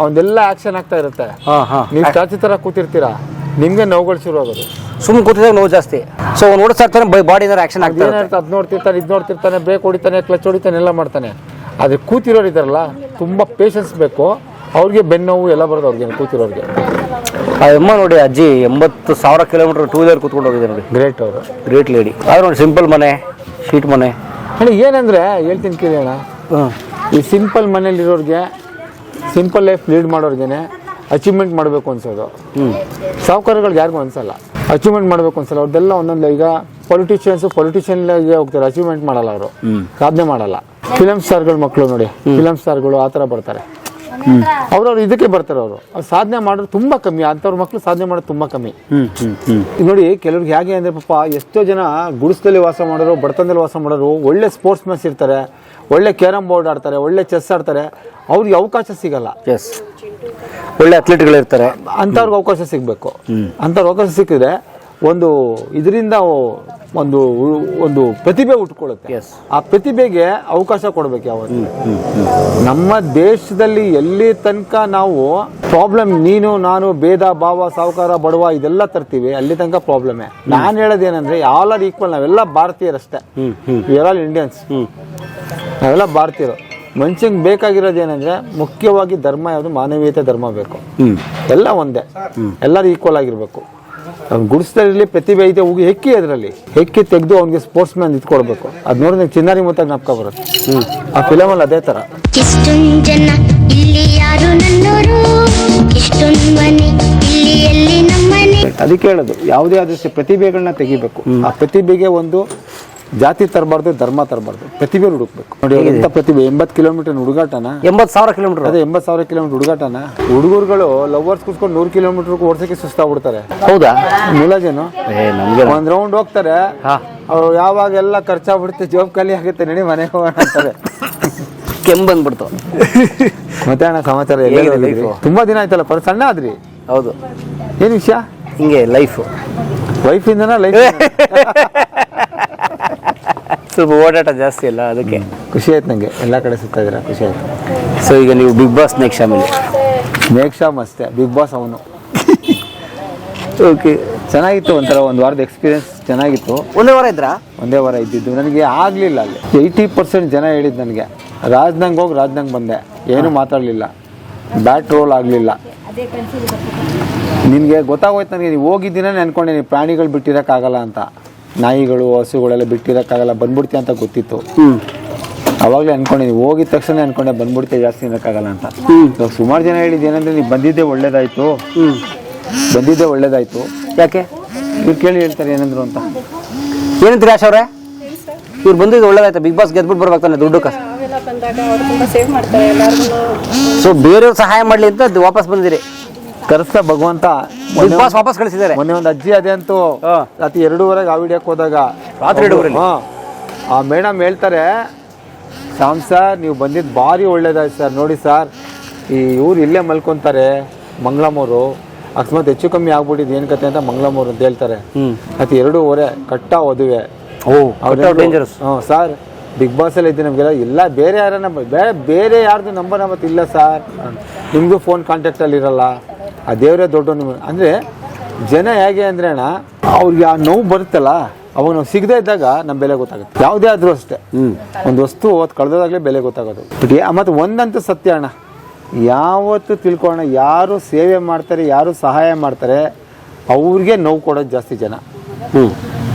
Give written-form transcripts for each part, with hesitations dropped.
ಅವನ್ನೆಲ್ಲ ಆಕ್ಷನ್ ಆಗ್ತಾ ಇರುತ್ತೆ. ಹಾಂ ಹಾಂ ನೀವು ಸ್ಟ್ಯಾಚು ಥರ ಕೂತಿರ್ತೀರಾ, ನಿಮಗೆ ನೋವುಗಳು ಶುರು ಆಗೋದು. ಸುಮ್ಮನೆ ಕೂತಿದಾಗ ನೋವು ಜಾಸ್ತಿ. ಸೊ ನೋಡಿಸ್ತಾ ಇರ್ತಾನೆ ಬಾಡಿ ಏನಾರು ಆಕ್ಷನ್ ಆಗ್ತಾ ಇರುತ್ತೆ. ಏನಾಯ್ತು ಅದು ನೋಡ್ತಿರ್ತಾನೆ, ಇದು ನೋಡ್ತಿರ್ತಾನೆ, ಬ್ರೇಕ್ ಹೊಡಿತಾನೆ, ಕ್ಲಚ್ ಹೊಡಿತಾನೆ, ಎಲ್ಲ ಮಾಡ್ತಾನೆ. ಆದರೆ ಕೂತಿರೋರು ಇದ್ದಾರಲ್ಲ, ತುಂಬ ಪೇಷನ್ಸ್ ಬೇಕು ಅವ್ರಿಗೆ. ಬೆನ್ನೋವು ಎಲ್ಲ ಬರೋದು ಅವ್ರಿಗೆ, ಕೂತಿರೋರಿಗೆ. ಆ ಅಮ್ಮ ನೋಡಿ, ಅಜ್ಜಿ 80,000 ಕಿಲೋಮೀಟರ್ ಟೂ ವೀಲರ್ ಕೂತ್ಕೊಂಡು ಹೋಗಿದೆ ನೋಡಿ. ಗ್ರೇಟ್ ಅವರು, ಗ್ರೇಟ್ ಲೇಡಿ. ಆದ್ರೆ ನೋಡಿ ಸಿಂಪಲ್ ಮನೆ, ಶೀಟ್ ಮನೆ. ಅಣ್ಣ ಏನಂದರೆ ಹೇಳ್ತೀನಿ ಕೇಳಿ ಅಣ್ಣ, ಈ ಸಿಂಪಲ್ ಮನೇಲಿರೋರಿಗೆ, ಸಿಂಪಲ್ ಲೈಫ್ ಲೀಡ್ ಮಾಡೋರ್ಗೆ ಅಚೀವ್ಮೆಂಟ್ ಮಾಡಬೇಕು ಅನ್ಸೋದು. ಸಾಹುಕಾರಗಳಿಗೆ ಯಾರಿಗೂ ಅನ್ಸಲ್ಲ ಅಚೀವ್ಮೆಂಟ್ ಮಾಡಬೇಕು ಅನ್ಸಲ್ಲ. ಅವ್ರದ್ದೆಲ್ಲ ಒಂದೊಂದು, ಈಗ ಪೊಲಿಟಿಷಿಯನ್ಗೆ ಹೋಗ್ತಾರೆ, ಅಚೀವ್ಮೆಂಟ್ ಮಾಡಲ್ಲ ಅವರು, ಸಾಧನೆ ಮಾಡಲ್ಲ. ಫಿಲಮ್ ಸ್ಟಾರ್ಗಳ ಮಕ್ಕಳು ನೋಡಿ, ಫಿಲಮ್ ಸ್ಟಾರ್ಗಳು ಆ ಥರ ಬರ್ತಾರೆ. ಅವ್ರವ್ರು ಇದಕ್ಕೆ ಬರ್ತಾರೆ. ಅವರು ಸಾಧನೆ ಮಾಡೋದು ತುಂಬ ಕಮ್ಮಿ, ಅಂಥವ್ರ ಮಕ್ಕಳು ಸಾಧನೆ ಮಾಡೋದು ತುಂಬ ಕಮ್ಮಿ. ನೋಡಿ ಕೆಲವ್ರಿಗೆ ಹೇಗೆ ಅಂದರೆ ಪಾಪ ಎಷ್ಟೋ ಜನ ಗುಡಿಸದಲ್ಲಿ ವಾಸ ಮಾಡೋರು, ಬಡತನದಲ್ಲಿ ವಾಸ ಮಾಡೋರು, ಒಳ್ಳೆ ಸ್ಪೋರ್ಟ್ಸ್ ಮ್ಯಾನ್ಸ್ ಇರ್ತಾರೆ, ಒಳ್ಳೆ ಕ್ಯಾರಮ್ ಬೋರ್ಡ್ ಆಡ್ತಾರೆ, ಒಳ್ಳೆ ಚೆಸ್ ಆಡ್ತಾರೆ, ಅವ್ರಿಗೆ ಅವಕಾಶ ಸಿಗಲ್ಲ. ಎಸ್, ಒಳ್ಳೆ ಅಥ್ಲೀಟ್ಗಳಿರ್ತಾರೆ, ಅಂಥವ್ರಿಗೆ ಅವಕಾಶ ಸಿಗಬೇಕು. ಅಂಥವ್ರಿಗೆ ಅವಕಾಶ ಸಿಕ್ಕಿದ್ರೆ ಒಂದು ಇದರಿಂದ ಒಂದು ಒಂದು ಪ್ರತಿಭೆ ಉಟ್ಕೊಳ್ಳುತ್ತೆ. ಆ ಪ್ರತಿಭೆಗೆ ಅವಕಾಶ ಕೊಡ್ಬೇಕು ಯಾವತ್ತು. ನಮ್ಮ ದೇಶದಲ್ಲಿ ಎಲ್ಲಿ ತನಕ ನಾವು ಪ್ರಾಬ್ಲಮ್, ನೀನು ನಾನು ಭೇದ ಭಾವ, ಸಾಹುಕಾರ ಬಡವ ಇದೆಲ್ಲ ತರ್ತೀವಿ, ಅಲ್ಲಿ ತನಕ ಪ್ರಾಬ್ಲಮೇ. ನಾನು ಹೇಳೋದೇನಂದ್ರೆ ಆಲ್ ಆರ್ ಈಕ್ವಲ್, ನಾವೆಲ್ಲ ಭಾರತೀಯರಷ್ಟೇ, ವಿ ಆರ್ ಇಂಡಿಯನ್ಸ್, ನಾವೆಲ್ಲ ಭಾರತೀಯರು. ಮನುಷ್ಯಂಗೆ ಬೇಕಾಗಿರೋದೇನೆಂದ್ರೆ ಮುಖ್ಯವಾಗಿ ಧರ್ಮ ಯಾವುದು, ಮಾನವೀಯತೆ ಧರ್ಮ ಬೇಕು. ಎಲ್ಲ ಒಂದೇ, ಎಲ್ಲರೂ ಈಕ್ವಲ್ ಆಗಿರ್ಬೇಕು. ಅವ್ನು ಗುಡಿಸ್ದಲ್ಲಿ ಪ್ರತಿಭೆ ಇದೆ, ಹೋಗಿ ಹೆಕ್ಕಿ, ಅದರಲ್ಲಿ ಹೆಕ್ಕಿ ತೆಗೆದು ಅವ್ನಿಗೆ ಸ್ಪೋರ್ಟ್ಸ್ ಮ್ಯಾನ್ ಇದ್ಕೊಡ್ಬೇಕು. ಅದು ನೋಡಿದ್ರೆ ಚಿನ್ನಾರಿ ಮುತ್ತಾಗ ನಾಪ್ಕ ಬರುತ್ತೆ. ಆ ಫಿಲಮಲ್ಲಿ ಅದೇ ಥರ. ಇಷ್ಟೊಂದು ಜನ ಇಲ್ಲಿ ಯಾರು ನನ್ನೋರು, ಇಷ್ಟೊಂದು ಮನೆ ಇಲ್ಲಿ ಎಲ್ಲಿ ನಮ್ಮನೆ. ಅದಕ್ಕೆ ಹೇಳೋದು, ಯಾವುದೇ ಆದಷ್ಟು ಪ್ರತಿಭೆಗಳನ್ನ ತೆಗಿಬೇಕು. ಆ ಪ್ರತಿಭೆಗೆ ಒಂದು ಜಾತಿ ತರಬಾರ್ದು, ಧರ್ಮ ತರಬಾರ್ದು, ಪ್ರತಿಭೆ ಹುಡುಕ್ಬೇಕು. ನೋಡಿ ಎಂಥ ಪ್ರತಿಭೆ, 80 ಕಿಲೋಮೀಟರ್ ಹುಡುಗಾಟನ, 80,000 ಕಿಲೋಮೀಟರ್, ಅದೇ 80,000 ಕಿಲೋಮೀಟರ್ ಹುಡುಗಾಟನ. ಹುಡುಗರುಗಳು ಲವರ್ಸ್ ಕೂತ್ಕೊಂಡು 100 ಕಿಲೋಮೀಟರ್ ಓಡಿಸೋಕೆ ಸುಸ್ತಾಗ್ಬಿಡ್ತಾರೆ. ಹೌದಾ? ಮುಲಾಜೇನು ಒಂದ್ ರೌಂಡ್ ಹೋಗ್ತಾರೆ, ಅವ್ರು ಯಾವಾಗೆಲ್ಲ ಖರ್ಚಾಗ್ಬಿಡುತ್ತೆ, ಜೋಬ್ ಖಾಲಿ ಆಗುತ್ತೆ, ನಡಿ ಮನೆಗೆ ಹೋಗೋಣ ಅಂತಾರೆ. ಕೆಮ್ಮು ಬಂದ್ಬಿಡ್ತು. ಮತ್ತೆ ಅಣ್ಣ ಸಮಾಚಾರ ಎಲ್ಲ ತುಂಬಾ ದಿನ ಆಯ್ತಲ್ಲ, ಸಣ್ಣ ಆದ್ರಿ. ಹೌದು, ಏನ್ ವಿಷಯ? ಹಿಂಗೆ ಲೈಫ್, ವೈಫಿಂದನ ಲೈಫ್ ಸ್ವಲ್ಪ ಓಡಾಟ ಜಾಸ್ತಿ ಅಲ್ಲ, ಅದಕ್ಕೆ ಖುಷಿ ಆಯ್ತು ನಂಗೆ. ಎಲ್ಲ ಕಡೆ ಸುತ್ತಾ ಇದ್ದೀರಾ, ಖುಷಿ ಆಯ್ತು. ಸೊ ಈಗ ನೀವು ಬಿಗ್ ಬಾಸ್ ನೆಕ್ಸ್ಟ್ ಆಮೇಲೆ ಮೇಕ್ಷಾಮ್ ಅಷ್ಟೇ, ಬಿಗ್ ಬಾಸ್ ಅವನು. ಓಕೆ, ಚೆನ್ನಾಗಿತ್ತು. ಒಂಥರ ಒಂದು ವಾರದ ಎಕ್ಸ್ಪೀರಿಯನ್ಸ್ ಚೆನ್ನಾಗಿತ್ತು. ಒಂದೇ ವಾರ ಇದ್ರಾ? ಒಂದೇ ವಾರ ಇದ್ದಿದ್ದು. ನನಗೆ ಆಗಲಿಲ್ಲ ಅಲ್ಲಿ. 80% ಜನ ಹೇಳಿದ್ದು ನನಗೆ, ರಾಜ್ದಂಗೆ ಹೋಗಿ ರಾಜ್ದಂಗೆ ಬಂದೆ, ಏನೂ ಮಾತಾಡಲಿಲ್ಲ, ಬ್ಯಾಟ್ ರೋಲ್ ಆಗಲಿಲ್ಲ. ನಿನಗೆ ಗೊತ್ತಾಗೋಯ್ತು ನನಗೆ, ನೀವು ಹೋಗಿದ್ದೀನೇ ಅನ್ಕೊಂಡೆ, ನೀವು ಪ್ರಾಣಿಗಳು ಬಿಟ್ಟಿರೋಕ್ಕಾಗಲ್ಲ ಅಂತ, ನಾಯಿಗಳು ಹಸುಗಳೆಲ್ಲ ಬಿಟ್ಟಿರೋಕ್ಕಾಗಲ್ಲ, ಬಂದ್ಬಿಡ್ತೀಯ ಅಂತ ಗೊತ್ತಿತ್ತು. ಅವಾಗಲೇ ಅನ್ಕೊಂಡೆ, ನೀವು ಹೋಗಿದ ತಕ್ಷಣ ಅನ್ಕೊಂಡೆ ಬಂದ್ಬಿಡ್ತೀಯ, ಜಾಸ್ತಿ ಇರೋಕ್ಕಾಗಲ್ಲ ಅಂತ. ಇವಾಗ ಸುಮಾರು ಜನ ಹೇಳಿದ್ದು ಏನಂದರೆ, ನೀವು ಬಂದಿದ್ದೇ ಒಳ್ಳೇದಾಯಿತು, ಬಂದಿದ್ದೇ ಒಳ್ಳೇದಾಯಿತು. ಯಾಕೆ ಇವ್ರು ಕೇಳಿ ಹೇಳ್ತಾರೆ ಏನಂದ್ರು ಅಂತ. ಏನಂತೀರಿ ಆಶಾ ಅವರೇ? ಇವ್ರು ಬಂದಿದ್ದು ಒಳ್ಳೇದಾಯ್ತು, ಬಿಗ್ ಬಾಸ್ ಗೆದ್ಬಿಟ್ಟು ಬರ್ಬೇಕಾನೆ ದುಡ್ಡು ಕಷ್ಟ. ಅವೆಲ್ಲ ಬಂದಾಗ ಅವ್ರು ತುಂಬಾ ಸೇವ್ ಮಾಡ್ತಾರೆ ಎಲ್ಲರಿಗೂ. ಸೊ ಬೇರೆಯವ್ರು ಸಹಾಯ ಮಾಡಲಿ ಅಂತ ವಾಪಸ್ ಬಂದಿರಿ. ಕರೆಸ್ತಾ ಭಗವಂತ ಬಿಗ್ ಬಾಸ್ ವಾಪಸ್ ಕಳಿಸಿದ್ದಾರೆ. ಮೊನ್ನೆ ಒಂದು ಅಜ್ಜಿ ಅದೇ ಅಂತೂ ರಾತ್ರಿ 2:30 ಆ ವಿಡಿಯೋಕ್ಕೆ ಹೋದಾಗ, ರಾತ್ರಿ 2:30 ಆ ಮೇಡಮ್ ಹೇಳ್ತಾರೆ, ಶ್ಯಾಮ್ ಸರ್ ನೀವು ಬಂದಿದ್ದು ಭಾರಿ ಒಳ್ಳೇದಾಯ್ತು ಸರ್, ನೋಡಿ ಸರ್ ಈ ಇವ್ರು ಇಲ್ಲೇ ಮಲ್ಕೊತಾರೆ ಮಂಗಳಮೂರು, ಅಕಸ್ಮಾತ್ ಹೆಚ್ಚು ಕಮ್ಮಿ ಆಗ್ಬಿಟ್ಟಿದ್ದು ಏನು ಕತೆ ಅಂತ ಮಂಗಳಮೂರು ಅಂತ ಹೇಳ್ತಾರೆ. ರಾತ್ರಿ 2:30 ಕಟ್ಟ ಓದುವೆ. ಡೇಂಜರಸ್. ಸರ್ ಬಿಗ್ ಬಾಸಲ್ಲಿ ಇದ್ದು ನಮಗೆಲ್ಲ ಇಲ್ಲ, ಬೇರೆ ಯಾರನ್ನ ಬೇರೆ ಯಾರ್ದು ನಂಬರ್ ನಮ್ಮತ್ತು ಇಲ್ಲ ಸರ್, ನಿಮಗೂ ಫೋನ್ ಕಾಂಟ್ಯಾಕ್ಟಲ್ಲಿ ಇರಲ್ಲ, ಆ ದೇವರೇ ದೊಡ್ಡ ನಿಮ್ಮ ಅಂದರೆ. ಜನ ಹೇಗೆ ಅಂದರೆ ಅಣ್ಣ, ಅವ್ರಿಗೆ ಆ ನೋವು ಬರುತ್ತಲ್ಲ, ಅವಾಗ ನಾವು ಸಿಗದೇ ಇದ್ದಾಗ ನಮ್ಮ ಬೆಲೆ ಗೊತ್ತಾಗುತ್ತೆ. ಯಾವುದೇ ಆದರೂ ಅಷ್ಟೇ, ಒಂದು ವಸ್ತು ಅವತ್ತು ಕಳೆದಾಗಲೇ ಬೆಲೆ ಗೊತ್ತಾಗೋದು. ಮತ್ತು ಒಂದಂತೂ ಸತ್ಯ ಅಣ್ಣ, ಯಾವತ್ತು ತಿಳ್ಕೊಳ್ಳೋಣ, ಯಾರು ಸೇವೆ ಮಾಡ್ತಾರೆ, ಯಾರು ಸಹಾಯ ಮಾಡ್ತಾರೆ, ಅವ್ರಿಗೆ ನೋವು ಕೊಡೋದು ಜಾಸ್ತಿ ಜನ.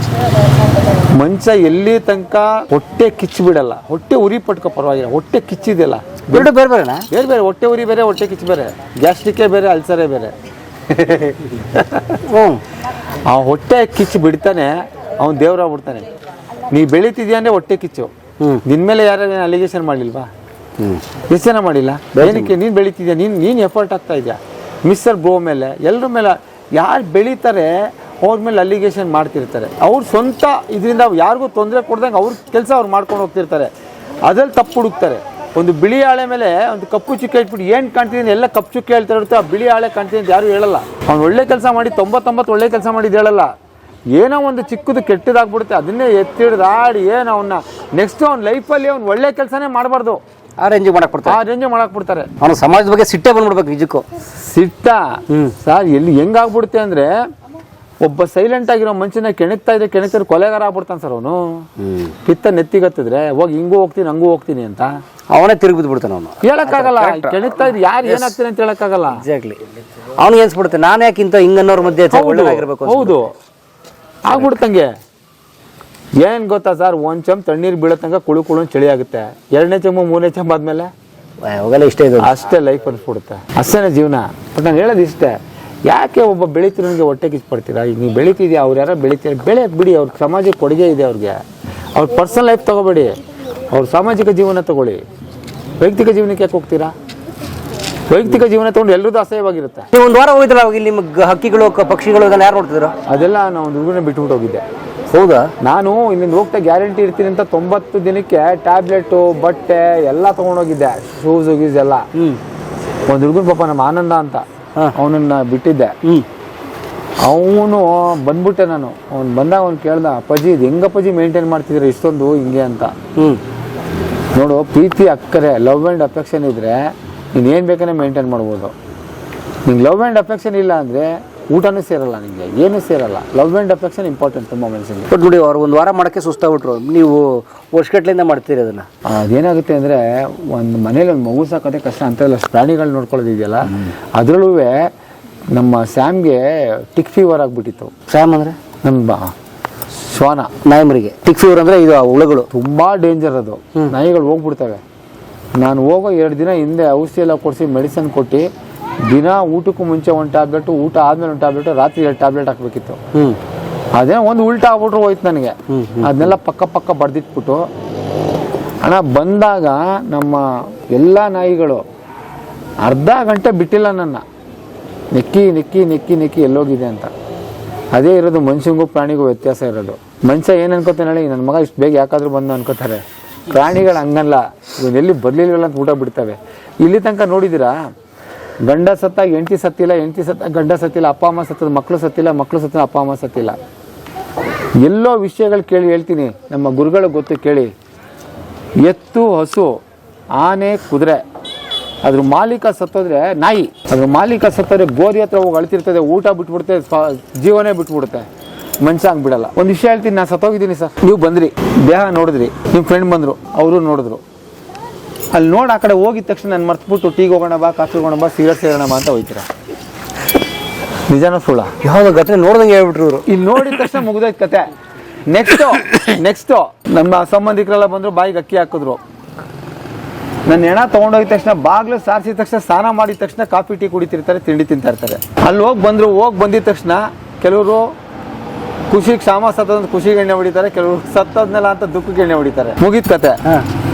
ಮನುಷ್ಯ ಎಲ್ಲಿ ತನಕ ಹೊಟ್ಟೆ ಕಿಚ್ಚಿಬಿಡಲ್ಲ, ಹೊಟ್ಟೆ ಉರಿ ಪಟ್ಕೋ ಪರವಾಗಿಲ್ಲ, ಹೊಟ್ಟೆ ಕಿಚ್ಚಿದೆಯಲ್ಲ ಎರಡು ಬೇರೆ ಬೇರೆನಾ? ಬೇರೆ ಬೇರೆ, ಹೊಟ್ಟೆ ಉರಿ ಬೇರೆ, ಹೊಟ್ಟೆ ಕಿಚ್ಚು ಬೇರೆ, ಗ್ಯಾಸ್ಟ್ರಿಕ್ಕೇ ಬೇರೆ, ಅಲ್ಸರೇ ಬೇರೆ. ಆ ಹೊಟ್ಟೆ ಕಿಚ್ಚು ಬಿಡ್ತಾನೆ, ಅವ್ನು ದೇವ್ರಾಗ್ಬಿಡ್ತಾನೆ. ನೀ ಬೆಳೀತಿದ್ಯಾ ಅಂದರೆ ಹೊಟ್ಟೆ ಕಿಚ್ಚು. ನಿನ್ನ ಮೇಲೆ ಯಾರು ಅಲಿಗೇಷನ್ ಮಾಡಲಿಲ್ವಾ? ಎಷ್ಟು ಜನ ಮಾಡಿಲ್ಲ? ಏನಕ್ಕೆ ನೀನು ಬೆಳೀತಿದ್ಯಾ, ನೀನು ಎಫರ್ಟ್ ಆಗ್ತಾ ಇದೆಯಾ? ಮಿಸ್ಟರ್ ಬ್ರೋ ಮೇಲೆ, ಎಲ್ಲರ ಮೇಲೆ ಯಾರು ಬೆಳೀತಾರೆ ಅವ್ರ ಮೇಲೆ ಅಲಿಗೇಷನ್ ಮಾಡ್ತಿರ್ತಾರೆ. ಅವ್ರು ಸ್ವಂತ ಇದರಿಂದ ಯಾರಿಗೂ ತೊಂದರೆ ಕೊಡ್ದಂಗೆ ಅವ್ರ ಕೆಲಸ ಅವ್ರು ಮಾಡ್ಕೊಂಡು ಹೋಗ್ತಿರ್ತಾರೆ. ಅದ್ರಲ್ಲಿ ತಪ್ಪು ಹುಡುಕ್ತಾರೆ. ಒಂದು ಬಿಳಿ ಹಾಳೆ ಮೇಲೆ ಒಂದು ಕಪ್ಪು ಚುಕ್ಕೆ ಇಟ್ಬಿಟ್ಟು ಏನು ಕಾಣ್ತಿದ್ದೀನಿ ಎಲ್ಲ ಕಪ್ಪು ಚುಕ್ಕೆ ಹೇಳ್ತಾ ಇರುತ್ತೆ, ಆ ಬಿಳಿ ಹಾಳೆ ಕಾಣ್ತೀನಿ ಅಂತ ಯಾರು ಹೇಳಲ್ಲ. ಅವ್ನು ಒಳ್ಳೆ ಕೆಲಸ ಮಾಡಿ 99 ಒಳ್ಳೆ ಕೆಲಸ ಮಾಡಿದ್ದು ಹೇಳಲ್ಲ. ಏನೋ ಒಂದು ಚಿಕ್ಕದು ಕೆಟ್ಟದಾಗ್ಬಿಡುತ್ತೆ, ಅದನ್ನೇ ಎತ್ತಿಡ್ದು ಆಡಿ ಏನು ಅವನ್ನ ನೆಕ್ಸ್ಟ್ ಅವ್ನ ಲೈಫಲ್ಲಿ ಅವ್ನು ಒಳ್ಳೆ ಕೆಲಸನೇ ಮಾಡಬಾರ್ದು. ಆ ರೇಂಜಿಗೆ ಮಾಡಕ್ ಬಿಡ್ತಾರೆ. ಆ ರೇಂಜ್ ಮಾಡಕ್ ಬಿಡ್ತಾರೆ. ಅವನು ಸಮಾಜದ ಬಗ್ಗೆ ಸಿಟ್ಟೆ ಬಂದ್ಬಿಡ್ಬೇಕು ನಿಜಕ್ಕೂ. ಸಿಟ್ಟ ಸರ್ ಎಲ್ಲಿ ಹೆಂಗಾಗ್ಬಿಡುತ್ತೆ ಅಂದ್ರೆ ಒಬ್ಬ ಸೈಲೆಂಟ್ ಆಗಿರೋ ಮನುಷ್ಯನ ಕೆಣಕ್ತಾರೆ ಕೊಲೆಗಾರ ಆಗ್ಬಿಡ್ತಾನೆ ಸರ್ ಅವನು. ಪಿತ್ತ ನೆತ್ತಿಗತ್ತಿದ್ರೆ ಹೋಗಿ ಹಿಂಗೂ ಹೋಗ್ತೀನಿ ಹಂಗೂ ಹೋಗ್ತೀನಿ ಅಂತ ಅವನೇ ತಿರುಗಿ ಬಿದ್ಬಿಡ್ತಾನೆ. ಅವನು ಹೇಳಕ್ಕಾಗಲ್ಲ, ಕೆಣಕ್ತಾ ಇದ್ರೆ ಯಾರು ಏನಾಗ್ತೀನಿ ಅಂತ ಹೇಳಕ್ಕಾಗಲ್ಲ. ಎಕ್ಸಾಕ್ಟ್ಲಿ ಅವ್ನಿಗೆ ಅನ್ಸ್ಬಿಡುತ್ತೆ ನಾನು ಯಾಕಿಂತ ಹಿಂಗನ್ನೋರ್ ಮಧ್ಯೆ ಒಳ್ಳೆದಾಗಿರ್ಬೇಕು. ಹೌದು ಆಗ್ಬಿಡ್ತಂಗೆ. ಏನ್ ಗೊತ್ತಾ ಸರ್, ಒಂದ್ ಚಮ್ ತಣ್ಣೀರ್ ಬೀಳತಂಗ ಕುಳು ಚಳಿ ಆಗುತ್ತೆ. 2ನೇ ಚಂಬು 3ನೇ ಚಂಬ ಆದ್ಮೇಲೆ ಹೋಗಲ್ಲ. ಇಷ್ಟೇ ಇದು, ಅಷ್ಟೇ ಲೈಫ್ ಅನ್ಸ್ಬಿಡುತ್ತೆ. ಅಷ್ಟೇನೆ ಜೀವನ. ಬಟ್ ನಾನು ಹೇಳೋದು ಇಷ್ಟೇ, ಯಾಕೆ ಒಬ್ಬ ಬೆಳೀತಿರೋನಿಗೆ ಹೊಟ್ಟೆ ಕಿಚ್ಪಡ್ತೀರಾ? ಈಗ ನೀವು ಬೆಳೀತಿದ್ಯಾ, ಅವ್ರು ಯಾರೋ ಬೆಳೀತೀರ, ಬೆಳೆಯಕ್ಕೆ ಬಿಡಿ. ಅವ್ರ ಸಮಾಜಕ್ಕೆ ಕೊಡುಗೆ ಇದೆ ಅವ್ರಿಗೆ. ಅವ್ರ ಪರ್ಸನಲ್ ಲೈಫ್ ತಗೋಬೇಡಿ, ಅವ್ರ ಸಾಮಾಜಿಕ ಜೀವನ ತಗೊಳ್ಳಿ. ವೈಯಕ್ತಿಕ ಜೀವನಕ್ಕೆ ಯಾಕೆ ಹೋಗ್ತೀರಾ? ವೈಯಕ್ತಿಕ ಜೀವನ ತಗೊಂಡು ಎಲ್ಲರದ್ದು ಅಸಹ್ಯವಾಗಿರುತ್ತೆ. ನೀವು ಒಂದು ವಾರ ಹೋಗಿದ್ರ ಅವಾಗ ಇಲ್ಲಿ ನಿಮ್ಮ ಹಕ್ಕಿಗಳು ಪಕ್ಷಿಗಳು ಇದನ್ನ ಯಾರು ನೋಡ್ತಿದ್ರು? ಅದೆಲ್ಲ ನಾವು ಒಂದು ಹುಡುಗನ ಬಿಟ್ಬಿಟ್ಟು ಹೋಗಿದ್ದೆ. ಹೌದಾ? ನಾನು ಇಲ್ಲಿಂದ ಹೋಗ್ತಾ ಗ್ಯಾರಂಟಿ ಇರ್ತೀನಿ ಅಂತ 90 ದಿನಕ್ಕೆ ಟ್ಯಾಬ್ಲೆಟು ಬಟ್ಟೆ ಎಲ್ಲ ತೊಗೊಂಡೋಗಿದ್ದೆ, ಶೂಸ್ ಗೀಸ್ ಎಲ್ಲ. ಒಂದು ಹುಡುಗನ ಪಾಪ ನಮ್ಮ ಆನಂದ ಅಂತ ಅವನನ್ನ ಬಿಟ್ಟಿದ್ದೆ. ಅವನು ಬಂದ್ಬಿಟ್ಟೆ ನಾನು. ಅವ್ನು ಬಂದಾಗ ಅವ್ನು ಕೇಳ್ದ, ಅಪ್ಪಾಜಿ ಇದು ಹೆಂಗಪ್ಪಾಜಿ ಮೇಂಟೈನ್ ಮಾಡ್ತಿದ್ರೆ ಇಷ್ಟೊಂದು ಹಿಂಗೆ ಅಂತ. ನೋಡು, ಪ್ರೀತಿ ಅಕ್ಕರೆ ಲವ್ ಆ್ಯಂಡ್ ಅಫೆಕ್ಷನ್ ಇದ್ರೆ ನೀನು ಏನು ಬೇಕಾದ್ರೆ ಮೇಂಟೈನ್ ಮಾಡ್ಬೋದು. ನಿಂಗೆ ಲವ್ ಆ್ಯಂಡ್ ಅಫೆಕ್ಷನ್ ಇಲ್ಲ ಅಂದರೆ ಊಟನೂ ಸೇರಲ್ಲ, ನಿಮಗೆ ಏನೂ ಸೇರಲ್ಲ. ಲವ್ ಆ್ಯಂಡ್ ಅಫೆಕ್ಷನ್ ಇಂಪಾರ್ಟೆಂಟ್ ತುಂಬ ಮನುಷ್ಯನಿಗೆ. ಬಟ್ ನೋಡಿ, ಅವ್ರು ಒಂದು ವಾರ ಮಾಡೋಕ್ಕೆ ಸುಸ್ತಾಗ್ಬಿಟ್ರು, ನೀವು ವರ್ಷಗಟ್ಲಿಂದ ಮಾಡ್ತೀರಿ ಅದನ್ನು. ಅದೇನಾಗುತ್ತೆ ಅಂದರೆ, ಒಂದು ಮನೇಲಿ ಒಂದು ಮಗು ಸಾಕೋದೇ ಕಷ್ಟ ಅಂತ ಇಲ್ಲ, ಪ್ರಾಣಿಗಳು ನೋಡ್ಕೊಳ್ಳೋದಿದೆಯಲ್ಲ. ಅದರಲ್ಲೂ ನಮ್ಮ ಸ್ಯಾಮ್ಗೆ ಟಿಕ್ ಫೀವರ್ ಆಗಿಬಿಟ್ಟಿತ್ತು. ಸ್ಯಾಮ್ ಅಂದರೆ ನಮ್ಮ ಶ್ವಾನ ನಾಯಿಮರಿಗೆ ಟಿಕ್ ಫೀವರ್ ಅಂದರೆ ಇದು ಉಳುಗಳು ತುಂಬ ಡೇಂಜರ್. ಅದು ನಾಯಿಗಳು ಹೋಗ್ಬಿಡ್ತವೆ. ನಾನು ಹೋಗೋ 2 ದಿನ ಹಿಂದೆ ಔಷಧಿ ಎಲ್ಲ ಕೊಡಿಸಿ ಮೆಡಿಸನ್ ಕೊಟ್ಟು ದಿನ ಊಟಕ್ಕೂ ಮುಂಚೆ 1 ಟ್ಯಾಬ್ಲೆಟು, ಊಟ ಆದ್ಮೇಲೆ 1 ಟ್ಯಾಬ್ಲೆಟು, ರಾತ್ರಿ 2 ಟ್ಯಾಬ್ಲೆಟ್ ಹಾಕ್ಬೇಕಿತ್ತು. ಅದೇ ಒಂದು ಉಲ್ಟಾ ಆಗ್ಬಿಟ್ರು ಹೋಯ್ತು ನನಗೆ. ಅದನ್ನೆಲ್ಲ ಪಕ್ಕ ಬಡ್ದಿಟ್ಬಿಟ್ಟು ಹಣ ಬಂದಾಗ ನಮ್ಮ ಎಲ್ಲ ನಾಯಿಗಳು ಅರ್ಧ ಗಂಟೆ ಬಿಟ್ಟಿಲ್ಲ ನನ್ನ. ನೆಕ್ಕಿ ಎಲ್ಲೋಗಿದೆ ಅಂತ. ಅದೇ ಇರೋದು ಮನುಷ್ಯಂಗೂ ಪ್ರಾಣಿಗೂ ವ್ಯತ್ಯಾಸ ಇರೋದು. ಮನುಷ್ಯ ಏನು ಅನ್ಕೋತಾನೆ ಹೇಳಿ, ನನ್ನ ಮಗ ಇಷ್ಟು ಬೇಗ ಯಾಕಾದ್ರೂ ಬಂದು ಅನ್ಕೋತಾರೆ. ಪ್ರಾಣಿಗಳು ಹಂಗಲ್ಲ, ಇವನ್ನೆಲ್ಲಿ ಬರಲಿಲ್ಲ ಅಂತ ಊಟ ಬಿಡ್ತವೆ. ಇಲ್ಲಿ ತನಕ ನೋಡಿದ್ದೀರಾ, ಗಂಡ ಸತ್ತಾಗ ಹೆಂಡತಿ ಸತ್ತಿಲ್ಲ, ಹೆಂಡತಿ ಸತ್ತಾಗ ಗಂಡ ಸತ್ತಿಲ್ಲ, ಅಪ್ಪ ಅಮ್ಮ ಸತ್ತದ ಮಕ್ಕಳು ಸತ್ತಿಲ್ಲ, ಮಕ್ಕಳು ಸತ್ತಿಲ್ಲ ಅಪ್ಪ ಅಮ್ಮ ಸತ್ತಿಲ್ಲ. ಎಲ್ಲೋ ವಿಷಯಗಳು ಕೇಳಿ ಹೇಳ್ತೀನಿ, ನಮ್ಮ ಗುರುಗಳಿಗೆ ಗೊತ್ತು ಕೇಳಿ. ಎತ್ತು, ಹಸು, ಆನೆ, ಕುದುರೆ, ಅದ್ರ ಮಾಲೀಕ ಸತ್ತೋದ್ರೆ ನಾಯಿ, ಅದ್ರ ಮಾಲೀಕ ಸತ್ತೋದ್ರೆ ಗೋರಿ ಹತ್ರ ಹೋಗಿ ಅಳ್ತಿರ್ತದೆ, ಊಟ ಬಿಟ್ಬಿಡುತ್ತೆ, ಜೀವನೇ ಬಿಟ್ಬಿಡುತ್ತೆ. ಮನುಷ್ಯ ಹಂಗೆ ಬಿಡಲ್ಲ. ಒಂದು ವಿಷಯ ಹೇಳ್ತೀನಿ, ನಾನು ಸತ್ತೋಗಿದ್ದೀನಿ ಸರ್, ನೀವು ಬಂದ್ರಿ, ದೇಹ ನೋಡಿದ್ರಿ, ನಿಮ್ಮ ಫ್ರೆಂಡ್ ಬಂದರು, ಅವರು ನೋಡಿದ್ರು. ಅಲ್ಲಿ ನೋಡಿ ಆ ಕಡೆ ಹೋಗಿದ ತಕ್ಷಣ ನಾನು ಮರ್ತ್ಬಿಟ್ಟು ಟೀಗೆ ಹೋಗೋಣ ಬಾ, ಕಾಫಿ ಹೋಗೋಣ ಬಾ, ಸಿಗರೇಟ್ ಸೇರೋಣ ಬಾ ಅಂತ ಹೋಗ್ತೀರಾ? ನಿಜಾನ ಸುಳ್ಳ? ಯಾವ್ದು ಗತೆ ನೋಡ್ದಂಗೆ ಹೇಳ್ಬಿಟ್ರು ಇವರು. ಇಲ್ಲಿ ನೋಡಿದ ತಕ್ಷಣ ಮುಗಿದೋಯ್ತು ಕತೆ. ನೆಕ್ಸ್ಟು ನಮ್ಮ ಸಂಬಂಧಿಕರೆಲ್ಲ ಬಂದರು, ಬಾಯಿಗೆ ಅಕ್ಕಿ ಹಾಕಿದ್ರು. ನನ್ನ ಹೆಣ ತೊಗೊಂಡೋಗಿದ ತಕ್ಷಣ ಬಾಗ್ಲು ಸಾರಿಸಿದ ತಕ್ಷಣ ಸ್ನಾನ ಮಾಡಿದ ತಕ್ಷಣ ಕಾಫಿ ಟೀ ಕುಡಿತಿರ್ತಾರೆ, ತಿಂಡಿ ತಿಂತಾ ಇರ್ತಾರೆ. ಅಲ್ಲಿ ಹೋಗಿ ಬಂದಿದ ತಕ್ಷಣ ಕೆಲವರು ಖುಷಿಗೆ ಶಾಮ ಸತ್ತದ ಖುಷಿಗೆ ಎಣ್ಣೆ ಹೊಡಿತಾರೆ, ಕೆಲವರು ಸತ್ತದ್ನೆಲ್ಲ ಅಂತ ದುಃಖಕ್ಕೆ ಎಣ್ಣೆ ಹೊಡಿತಾರೆ. ಮುಗಿದ ಕತೆ.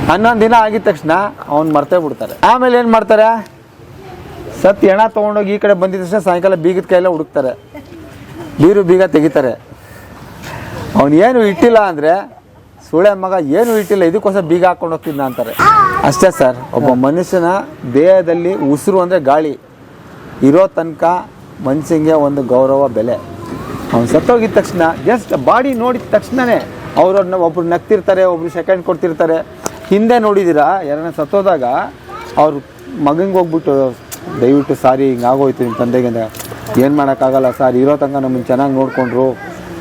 11 ದಿನ ಆಗಿದ ತಕ್ಷಣ ಅವ್ನು ಮರ್ತೇ ಬಿಡ್ತಾರೆ. ಆಮೇಲೆ ಏನು ಮಾಡ್ತಾರೆ, ಸತ್ತು ಹೆಣ ತೊಗೊಂಡೋಗಿ ಈ ಕಡೆ ಬಂದಿದ ತಕ್ಷಣ ಸಾಯಂಕಾಲ ಬೀಗದ ಕೈಯೆಲ್ಲ ಹುಡುಕ್ತಾರೆ, ಬೀಗ ತೆಗಿತಾರೆ. ಅವನು ಏನು ಇಟ್ಟಿಲ್ಲ ಅಂದರೆ, ಸುಳೆ ಮಗ ಏನು ಇಟ್ಟಿಲ್ಲ, ಇದಕ್ಕೋಸ್ಕರ ಬೀಗ ಹಾಕೊಂಡು ಹೋಗ್ತಿದ್ನ ಅಂತಾರೆ. ಅಷ್ಟೇ ಸರ್, ಒಬ್ಬ ಮನುಷ್ಯನ ದೇಹದಲ್ಲಿ ಉಸಿರು ಅಂದರೆ ಗಾಳಿ ಇರೋ ತನಕ ಮನುಷ್ಯಂಗೆ ಒಂದು ಗೌರವ ಬೆಲೆ. ಅವ್ನು ಸತ್ತೋಗಿದ ತಕ್ಷಣ ಜಸ್ಟ್ ಬಾಡಿ ನೋಡಿದ ತಕ್ಷಣವೇ ಅವ್ರನ್ನ ಒಬ್ರು ನಗ್ತಿರ್ತಾರೆ, ಒಬ್ರು ಸೆಕೆಂಡ್ ಕೊಡ್ತಿರ್ತಾರೆ. ಹಿಂದೆ ನೋಡಿದ್ದೀರಾ, ಯಾರನ್ನ ಸತ್ತೋದಾಗ ಅವ್ರ ಮಗಂಗೆ ಹೋಗ್ಬಿಟ್ಟು ದಯವಿಟ್ಟು ಸಾರಿ ಹಿಂಗಾಗೋಯ್ತು ನಿಮ್ಮ ತಂದೆಗೆ ಅಂದರೆ, ಏನು ಮಾಡೋಕ್ಕಾಗಲ್ಲ ಸರ್, ಇರೋ ತನಕ ನಮ್ಮನ್ನು ಚೆನ್ನಾಗಿ ನೋಡಿಕೊಂಡ್ರು,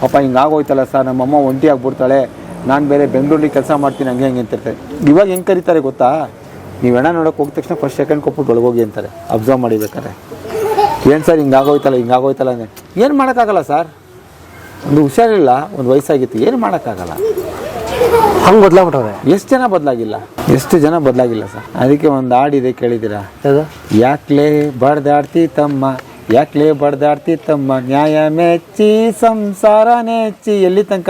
ಪಾಪ ಹಿಂಗಾಗೋಯ್ತಲ್ಲ ಸರ್, ನಮ್ಮಮ್ಮ ಒಂಟಿ ಆಗ್ಬಿಡ್ತಾಳೆ, ನಾನು ಬೇರೆ ಬೆಂಗಳೂರಲ್ಲಿ ಕೆಲಸ ಮಾಡ್ತೀನಿ, ಹಂಗೆ ಅಂತಿರ್ತಾರೆ. ಇವಾಗ ಹೆಂಗೆ ಕರೀತಾರೆ ಗೊತ್ತಾ, ನೀವು ಹೆಣ ನೋಡೋಕೆ ಹೋಗಿದ ತಕ್ಷಣ ಫಸ್ಟ್ ಸೆಕೆಂಡ್ ಕೊಟ್ಬಿಟ್ಟು ಒಳಗೋಗಿ ಅಂತಾರೆ, ಅಬ್ಸರ್ವ್ ಮಾಡಿಬೇಕಾರೆ. ಏನು ಸರ್ ಹಿಂಗಾಗೋಯ್ತಲ್ಲ ಅಂದರೆ, ಏನು ಮಾಡೋಕ್ಕಾಗಲ್ಲ ಸರ್, ಒಂದು ಹುಷಾರಿಲ್ಲ, ಒಂದು ವಯಸ್ಸಾಗಿತ್ತು, ಏನು ಮಾಡೋಕ್ಕಾಗಲ್ಲ. ಹಂಗೆ ಬದಲಾಗ್ಬಿಟ್ಟವ್ರೆ. ಎಷ್ಟು ಜನ ಬದಲಾಗಿಲ್ಲ ಸರ್. ಅದಕ್ಕೆ ಒಂದು ಹಾಡಿದೆ, ಕೇಳಿದ್ದೀರಾ? ಯಾಕ್ಲೇ ಬಡ್ದಾಡ್ತಿ ತಮ್ಮ ನ್ಯಾಯ ಮೆಚ್ಚಿ ಸಂಸಾರ ನೆಚ್ಚಿ. ಎಲ್ಲಿ ತನಕ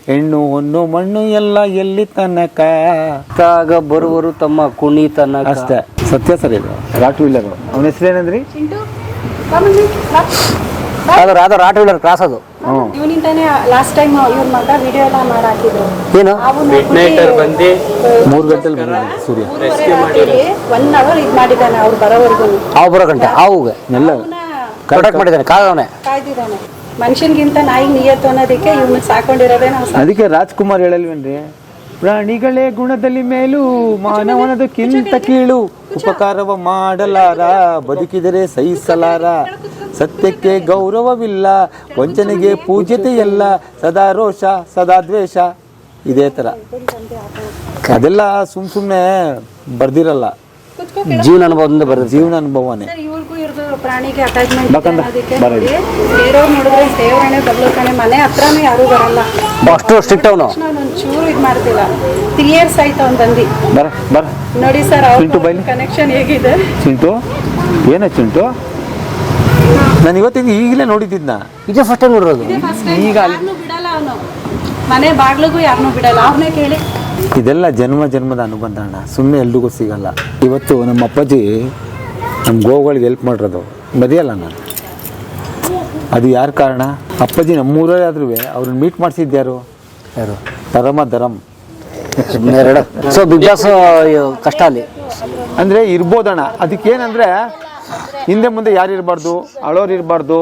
ಹೆಣ್ಣು ಹೊನ್ನು ಮಣ್ಣು ಎಲ್ಲ ಎಲ್ಲಿ ತನಕ ಬರುವರು ತಮ್ಮ ಕುಣಿ ತನಕ. ಅಷ್ಟೇ ಸತ್ಯ ಸರ್. ಇದು ರಾಟ್ ವೀಲರ್, ಅವನ ಹೆಸರೇನಂದ್ರಿ? ಅದು ರಾಟ್ ವೀಲರ್ ಕ್ರಾಸ್. ಅದು ಇವನಿಂದಾನೆ ಲಾಸ್ಟ್ ಟೈಮ್ ಇವ್ರ ಮಗ ವಿಡಿಯೋ ಎಲ್ಲ ಮಾಡಾಕಿದ್ರು. ಏನು 3 ಗಂಟೆಲಿ ಬಂದಿದೆ ಸೂರ್ಯ. 1 ಅವರ್ ಇದು ಮಾಡಿದ್ದಾನೆ ಅವ್ರು ಬರೋವರೆಗೂ. ಹಾವು ಬರೋ ಗಂಟೆ ಹಾವುಗೆ ಎಲ್ಲ ಕರೆಕ್ಟ್ ಮಾಡಿದ್ದಾನೆ, ಕಾಯ್ದಿದ್ದಾನೆ. ಮನುಷ್ಯನ್ಗಿಂತ ನಾಯಿ ನಿಯತ್ತು ಅನ್ನೋದಕ್ಕೆ ಇವ್ನ ಸಾಕೊಂಡಿರೋದೇ ನಾವು. ಅದಕ್ಕೆ ರಾಜ್ಕುಮಾರ್ ಹೇಳಲ್ವೇನ್ರಿ, ಪ್ರಾಣಿಗಳೇ ಗುಣದಲ್ಲಿ ಮೇಲು ಮಾನವನದಕ್ಕಿಂತ ಕೀಳು ಉಪಕಾರವ ಮಾಡಲಾರ ಬದುಕಿದರೆ ಸಹಿಸಲಾರ ಸತ್ಯಕ್ಕೆ ಗೌರವವಿಲ್ಲ ವಂಚನೆಗೆ ಪೂಜ್ಯತೆಯಲ್ಲ ಸದಾ ರೋಷ ಸದಾ ದ್ವೇಷ ಇದೇ ಥರ ಅದೆಲ್ಲ ಸುಮ್ಮನೆ ಬರ್ದಿರಲ್ಲ ಜೀವನ ಅನುಭವದಿಂದ ಬರೋದು. ಜೀವನ ಅನುಭವನೇ. ಇವ್ರಿಗೂ ಇರೋದು ಪ್ರಾಣಿಗೆ ಅಟ್ಯಾಚ್ಮೆಂಟ್ ಬೇಕಂದ್ರೆ ಬರಲಿ. ಬೇರೆಯವ್ರು ನೋಡಿದ್ರೆ ದೇವ್ರನೆ ಬಗ್ಲತಾನೆ ಮನೆ ಹತ್ರನೂ ಯಾರು ಬರಲ್ಲ. ಅಷ್ಟು ಸ್ಟ್ರಿಕ್ಟ್ ಅವನು. ನಾನು ಒಂಚೂರು ಇದು ಮಾಡ್ತಿಲ್ಲ. 3 years ಆಯ್ತು ಅವ್ನು ಬಂದು. ಬರ ನೋಡಿ ಸರ್ ಚಿಂಟು ಅವ್ರ ಬೈಲಿ. ಕನೆಕ್ಷನ್ ಹೇಗಿದೆ. ಚಿಂಟು ಏನೋ ಚಿಂಟು ನಾನು ಇವತ್ತಿಗೆ ಈಗಲೇ ನೋಡಿದ್ದಿದ್ನ. ಇದೇ ಫಸ್ಟ್ ಟೈಮ್ ನೋಡಿರೋದು. ಈಗ ಯಾರನ್ನೂ ಬಿಡಲ್ಲ ಅವನು. ಮನೆ ಬಾಗ್ಲಿಗೂ ಯಾರನ್ನೂ ಬಿಡಲ್ಲ. ಅವ್ರನ್ನೇ ಕೇಳಿ. ಇದೆಲ್ಲ ಜನ್ಮದ ಅನುಬಂಧ ಅಣ್ಣ, ಸುಮ್ಮನೆ ಎಲ್ರಿಗೂ ಸಿಗಲ್ಲ. ಇವತ್ತು ನಮ್ಮ ಅಪ್ಪಾಜಿ ನಮ್ಮ ಗೋವುಗಳಿಗೆ ಹೆಲ್ಪ್ ಮಾಡಿರೋದು ಮರೆಯಲ್ಲ ನಾನು. ಅದು ಯಾರ ಕಾರಣ? ಅಪ್ಪಾಜಿ ನಮ್ಮೂರೇ ಆದ್ರೂ ಅವ್ರನ್ನ ಮೀಟ್ ಮಾಡಿಸಿದ್ಯಾರು? ಯಾರು? ಧರಮ್. ಸೊ ಬಿಗ್ ಬಾಸ್ ಕಷ್ಟ ಅಲ್ಲಿ ಅಂದರೆ ಇರ್ಬೋದಣ್ಣ. ಅದಕ್ಕೇನಂದರೆ ಹಿಂದೆ ಮುಂದೆ ಯಾರು ಇರಬಾರ್ದು, ಅಳೋರು ಇರಬಾರ್ದು.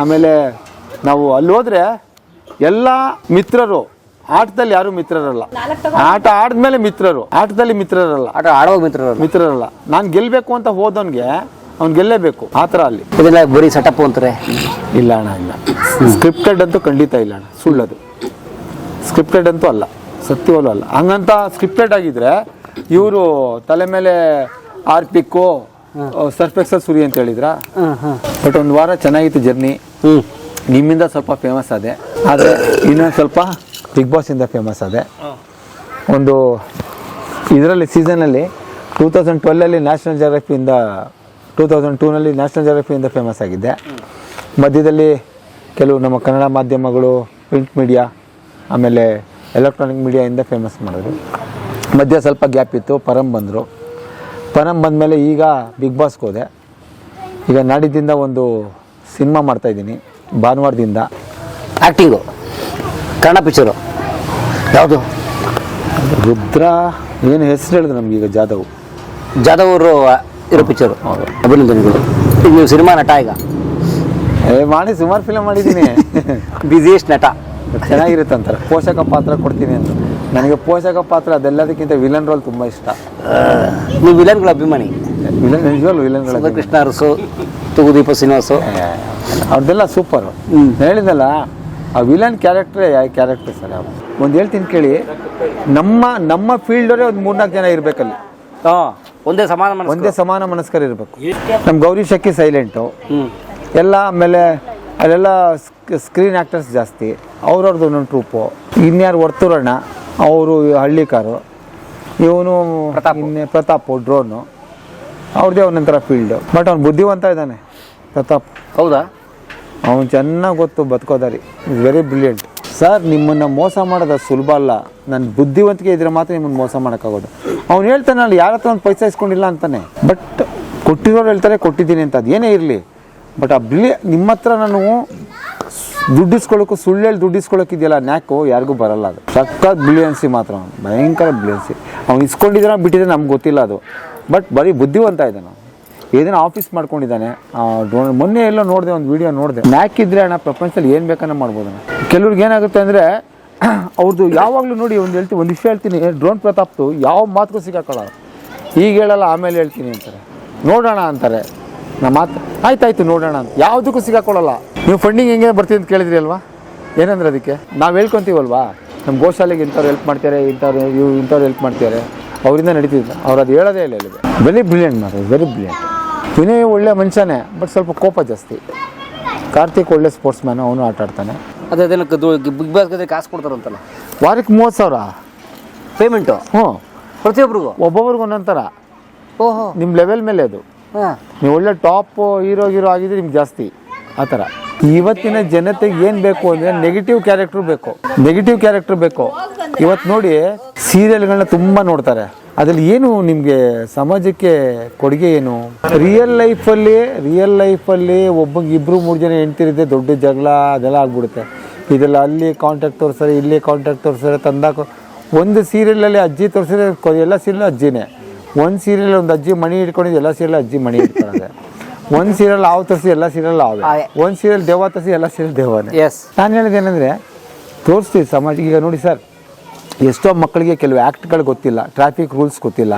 ಆಮೇಲೆ ನಾವು ಅಲ್ಲಿ ಹೋದ್ರೆ ಎಲ್ಲ ಮಿತ್ರರು, ಆಟದಲ್ಲಿ ಯಾರು ಮಿತ್ರರಲ್ಲ. ಆಟ ಆಡಿದ್ಮೇಲೆ ಮಿತ್ರರು, ಆಟದಲ್ಲಿ ಮಿತ್ರರಲ್ಲ. ಆಟ ಆಡುವಾಗ ಮಿತ್ರರಲ್ಲ. ನಾನು ಗೆಲ್ಲಬೇಕು ಅಂತ ಹೋದವನಿಗೆ ಅವ್ನು ಗೆಲ್ಲೇಬೇಕು, ಆ ಥರ ಅಲ್ಲಿ. ಇದೆಲ್ಲ ಬರೀ ಸೆಟಪ್ ಅಂತಾರೆ. ಇಲ್ಲ ಅಣ್ಣ, ಇಲ್ಲ. ಸ್ಕ್ರಿಪ್ಟೆಡ್ ಅಂತೂ ಖಂಡಿತ ಇಲ್ಲ ಅಣ್ಣ, ಸುಳ್ಳದು. ಸ್ಕ್ರಿಪ್ಟೆಡ್ ಅಂತೂ ಅಲ್ಲ, ಸತ್ಯವಲ್ಲೂ ಅಲ್ಲ. ಹಂಗಂತ ಸ್ಕ್ರಿಪ್ಟೆಡ್ ಆಗಿದ್ರೆ ಇವರು ತಲೆ ಮೇಲೆ ಆರ್ಪಿಕ್ಕು ಸರ್ಫೆಕ್ಸಲ್ ಸುರಿ ಅಂತ ಹೇಳಿದ್ರ. ಬಟ್ ಒಂದು ವಾರ ಚೆನ್ನಾಗಿತ್ತು ಜರ್ನಿ. ನಿಮ್ಮಿಂದ ಸ್ವಲ್ಪ ಫೇಮಸ್ ಆದೆ, ಆದರೆ ಇನ್ನೊಂದು ಸ್ವಲ್ಪ ಬಿಗ್ ಬಾಸ್ ಇಂದ ಫೇಮಸ್ ಆದೆ. ಒಂದು ಇದರಲ್ಲಿ ಸೀಸನಲ್ಲಿ 2012 ನ್ಯಾಷನಲ್ ಜಿಯೋಗ್ರಫಿಯಿಂದ 2002 ನ್ಯಾಷನಲ್ ಜಿಯೋಗ್ರಫಿಯಿಂದ ಫೇಮಸ್ ಆಗಿದ್ದೆ. ಮಧ್ಯದಲ್ಲಿ ಕೆಲವು ನಮ್ಮ ಕನ್ನಡ ಮಾಧ್ಯಮಗಳು, ಪ್ರಿಂಟ್ ಮೀಡಿಯಾ, ಆಮೇಲೆ ಎಲೆಕ್ಟ್ರಾನಿಕ್ ಮೀಡಿಯಾಯಿಂದ ಫೇಮಸ್ ಮಾಡಿದ್ರು. ಮಧ್ಯ ಸ್ವಲ್ಪ ಗ್ಯಾಪ್ ಇತ್ತು. ಪರಂ ಬಂದಮೇಲೆ ಈಗ ಬಿಗ್ ಬಾಸ್ಗೆ ಹೋದೆ. ಈಗ ನಾಡಿದ್ದಿಂದ ಒಂದು ಸಿನಿಮಾ ಮಾಡ್ತಾಯಿದ್ದೀನಿ, ಭಾನುವಾರದಿಂದ. ಆ್ಯಕ್ಟಿಂಗು ಕನ್ನಡ ಪಿಕ್ಚರು ಯಾವುದು? ರುದ್ರ ಏನು ಹೆಸರು ಹೇಳಿದ್ರು ನಮಗೀಗ ಜಾದವ್ ಅವರು ಇರೋ ಪಿಕ್ಚರು. ಅಭಿನಂದನೆಗಳು. ಈಗ ನೀವು ಸಿನಿಮಾ ನಟ ಈಗ ಮಾಡಿ ಸುಮಾರು ಫಿಲಮ್ ಮಾಡಿದ್ದೀನಿ. ಬ್ಯುಸಿಯೆಸ್ಟ್ ನಟ. ಚೆನ್ನಾಗಿರುತ್ತೆ ಅಂತಾರೆ. ಪೋಷಕ ಪಾತ್ರ ಕೊಡ್ತೀನಿ ಅಂತ. ನನಗೆ ಪೋಷಕ ಪಾತ್ರ ಅದೆಲ್ಲದಕ್ಕಿಂತ ವಿಲನ್ ರೋಲ್ ತುಂಬ ಇಷ್ಟ. ನೀವು ವಿಲನ್ಗಳ ಅಭಿಮಾನಿ? ನಿಜವಲ್ಲ ವಿಲನ್ಗಳ. ಕೃಷ್ಣ ಅರಸು, ತೂಗುದೀಪ ಶ್ರೀನಿವಾಸು ಅವ್ರದ್ದೆಲ್ಲ ಸೂಪರು. ಹೇಳಿದಲ್ಲ, ಆ ವಿಲನ್ ಕ್ಯಾರೆಕ್ಟ್ರೇ ಕ್ಯಾರೆಕ್ಟರ್ ಸರ್. ಒಂದು ಹೇಳ್ತೀನಿ ಕೇಳಿ, ನಮ್ಮ ಫೀಲ್ಡವರೇ ಒಂದು 3-4 ಜನ ಇರಬೇಕಲ್ಲಿ. ಒಂದೇ ಸಮಾನ ಮನಸ್ಕರ ಇರಬೇಕು. ನಮ್ಮ ಗೌರಿ ಶಕ್ಕಿ ಸೈಲೆಂಟು ಎಲ್ಲ. ಆಮೇಲೆ ಅಲ್ಲೆಲ್ಲ ಸ್ಕ್ರೀನ್ ಆ್ಯಕ್ಟರ್ಸ್ ಜಾಸ್ತಿ, ಅವ್ರವ್ರದ್ದು ಒಂದೊಂದು ಟ್ರೂಪು. ಇನ್ಯಾರು ವರ್ತೂರಣ್ಣ, ಅವರು ಹಳ್ಳಿಕಾರು. ಇವನು ಪ್ರತಾಪ್ ಡ್ರೋನು, ಅವ್ರದ್ದೇ ಒಂದೊಂಥರ ಫೀಲ್ಡು. ಬಟ್ ಅವ್ನು ಬುದ್ಧಿವಂತ ಇದ್ದಾನೆ ಪ್ರತಾಪ್. ಹೌದಾ? ಅವ್ನು ಚೆನ್ನಾಗಿ ಗೊತ್ತು ಬದುಕೋದಾರಿ. Is very brilliant. ಸರ್, ನಿಮ್ಮನ್ನು ಮೋಸ ಮಾಡೋದು ಸುಲಭ ಅಲ್ಲ. ನನ್ನ ಬುದ್ಧಿವಂತಿಕೆ ಇದ್ರೆ ಮಾತ್ರ ನಿಮ್ಮನ್ನು ಮೋಸ ಮಾಡೋಕ್ಕಾಗೋದು. ಅವ್ನು ಹೇಳ್ತಾನೆ ಅಲ್ಲಿ ಯಾರ ಹತ್ರ ಒಂದು ಪೈಸಾ ಇಸ್ಕೊಂಡಿಲ್ಲ ಅಂತಾನೆ. ಬಟ್ ಕೊಟ್ಟಿರೋರು ಹೇಳ್ತಾರೆ ಕೊಟ್ಟಿದ್ದೀನಿ ಅಂತ. ಅದು ಏನೇ ಇರಲಿ, ಬಟ್ ಆ ನಿಮ್ಮ ಹತ್ರ ನಾನು ದುಡ್ಡಿಸ್ಕೊಳ್ಳೋಕ್ಕೂ ಸುಳ್ಳು ಹೇಳಿ ದುಡ್ಡಿಸ್ಕೊಳ್ಳೋಕ್ಕಿದೆಯಲ್ಲ ನ್ಯಾಕು, ಯಾರಿಗೂ ಬರಲ್ಲ. ಅದು ಸಖತ್ ಬ್ರಿಲಿಯನ್ಸಿ ಮಾತ್ರ. ಅವನು ಭಯಂಕರ ಬ್ರಿಲಿಯನ್ಸಿ. ಅವ್ನು ಇಸ್ಕೊಂಡಿದ್ದಾನೆ ಬಿಟ್ಟಿದ್ರೆ ನಮ್ಗೆ ಗೊತ್ತಿಲ್ಲ ಅದು. ಬಟ್ ಬರೀ ಬುದ್ಧಿವಂತ ಇದ್ದಾನೆ. ಏನೇನೋ ಆಫೀಸ್ ಮಾಡ್ಕೊಂಡಿದ್ದಾನೆ. ಮೊನ್ನೆ ಎಲ್ಲೋ ನೋಡಿದೆ, ಒಂದು ವಿಡಿಯೋ ನೋಡಿದೆ. ನ್ಯಾಕ್ ಇದ್ರೆ ಅಣ್ಣ ಪ್ರಪಂಚದಲ್ಲಿ ಏನು ಬೇಕನ್ನ ಮಾಡ್ಬೋದು. ಕೆಲವ್ರಿಗೆ ಏನಾಗುತ್ತೆ ಅಂದರೆ ಅವ್ರದ್ದು ಯಾವಾಗಲೂ ನೋಡಿ ಒಂದು ವಿಷಯ ಹೇಳ್ತೀನಿ. ಡ್ರೋನ್ ಪ್ರತಾಪ್ತು ಯಾವ ಮಾತುಗೂ ಸಿಕ್ಕಾಕೊಳ್ಳೋದು. ಈಗ ಹೇಳಲ್ಲ ಆಮೇಲೆ ಹೇಳ್ತೀನಿ ಅಂತಾರೆ. ನೋಡೋಣ ಅಂತಾರೆ. ನಮ್ಮ ಮಾತು ಆಯ್ತಾಯ್ತು ನೋಡೋಣ ಅಂತ ಯಾವುದಕ್ಕೂ ಸಿಗಾಕೊಳ್ಳಲ್ಲ. ನೀವು ಫಂಡಿಂಗ್ ಹೆಂಗೆ ಬರ್ತೀವಿ ಅಂತ ಕೇಳಿದ್ರಿ ಅಲ್ವಾ? ಏನಂದ್ರೆ ಅದಕ್ಕೆ ನಾವು ಹೇಳ್ಕೊತೀವಲ್ವಾ, ನಮ್ಮ ಗೋಶಾಲೆಗೆ ಇಂಥವ್ರು ಹೆಲ್ಪ್ ಮಾಡ್ತಾರೆ, ಇಂಥವ್ರು ಹೆಲ್ಪ್ ಮಾಡ್ತಾರೆ, ಅವರಿಂದ ನಡೀತಿದ್ದ. ಅವ್ರು ಅದು ಹೇಳೋದೇ ಇಲ್ಲ. ಇಲ್ಲಿಗೆ ವೆರಿ ಬ್ರಿಲಿಯಂಟ್ ಮಾತ್ರ, ವೆರಿ ಬ್ರಿಲಿಯಂಟ್. ವಿನಯ್ ಒಳ್ಳೆ ಮನುಷ್ಯನೇ, ಬಟ್ ಸ್ವಲ್ಪ ಕೋಪ ಜಾಸ್ತಿ. ಕಾರ್ತಿಕ್ ಒಳ್ಳೆ ಸ್ಪೋರ್ಟ್ಸ್ ಮ್ಯಾನು, ಅವನು ಆಟ ಆಡ್ತಾನೆ. ಅದೇ ಬಿಗ್ ಬಾಸ್ಗೆ ಕಾಸು ಕೊಡ್ತಾರಂತಲ್ಲ, ವಾರಕ್ಕೆ 30,000 ಪೇಮೆಂಟು. ಪ್ರತಿಯೊಬ್ಬರಿಗೂ ಒಬ್ಬೊಬ್ರಿಗೆ ಒಂದೊಂದು ಥರ. ಓಹೋ, ನಿಮ್ಮ ಲೆವೆಲ್ ಮೇಲೆ ಅದು. ನೀವು ಒಳ್ಳೆ ಟಾಪ್ ಹೀರೋ ಆಗಿದ್ರೆ ನಿಮ್ಗೆ ಜಾಸ್ತಿ ಆ ಥರ. ಇವತ್ತಿನ ಜನತೆಗೆ ಏನು ಬೇಕು ಅಂದರೆ ನೆಗೆಟಿವ್ ಕ್ಯಾರೆಕ್ಟರ್ ಬೇಕು. ಇವತ್ತು ನೋಡಿ ಸೀರಿಯಲ್ಗಳನ್ನ ತುಂಬ ನೋಡ್ತಾರೆ. ಅದ್ರಲ್ಲಿ ಏನು ನಿಮಗೆ ಸಮಾಜಕ್ಕೆ ಕೊಡುಗೆ ಏನು? ರಿಯಲ್ ಲೈಫಲ್ಲಿ ಒಬ್ಬಂಗೆ 2-3 ಜನ ಹೆಂಡ್ತಿರಿದ್ದೆ ದೊಡ್ಡ ಜಗಳ ಅದೆಲ್ಲ ಆಗ್ಬಿಡುತ್ತೆ. ಇದೆಲ್ಲ ಅಲ್ಲಿ ಕಾಂಟ್ಯಾಕ್ಟ್ ತೋರಿಸ್ತಾರೆ, ಇಲ್ಲಿ ಕಾಂಟ್ಯಾಕ್ಟ್ ತೋರಿಸ್ತಾರೆ, ತಂದಾಕ. ಒಂದು ಸೀರಿಯಲಲ್ಲಿ ಅಜ್ಜಿ ತೋರಿಸಿದ್ರೆ ಎಲ್ಲ ಸೀರಿಯಲ್ ಅಜ್ಜಿನೇ. ಒಂದು ಸೀರಿಯಲ್ ಒಂದು ಅಜ್ಜಿ ಮಣಿ ಇಟ್ಕೊಂಡಿದ್ದು, ಎಲ್ಲ ಸೀರಿಯಲ್ ಅಜ್ಜಿ ಮಣಿ ಇಟ್ಕೊಳ್ಳೋದೆ. ಒಂದು ಸೀರಿಯಲ್ ಹಾವು ತರಿಸಿ ಎಲ್ಲ ಸೀರಿಯಲ್ ಹಾವೆ. ಒಂದು ಸೀರಿಯಲ್ ದೆವ್ವ ತರಿಸಿ ಎಲ್ಲ ಸೀರಿಯಲ್ ದೆವ್ವನೇ. ಎಸ್, ನಾನು ಹೇಳಿದ್ದೇನೆಂದರೆ ತೋರಿಸ್ತೀವಿ ಸಮಾಜ. ಈಗ ನೋಡಿ ಸರ್, ಎಷ್ಟೋ ಮಕ್ಕಳಿಗೆ ಕೆಲವು ಆ್ಯಕ್ಟ್ಗಳು ಗೊತ್ತಿಲ್ಲ, ಟ್ರಾಫಿಕ್ ರೂಲ್ಸ್ ಗೊತ್ತಿಲ್ಲ,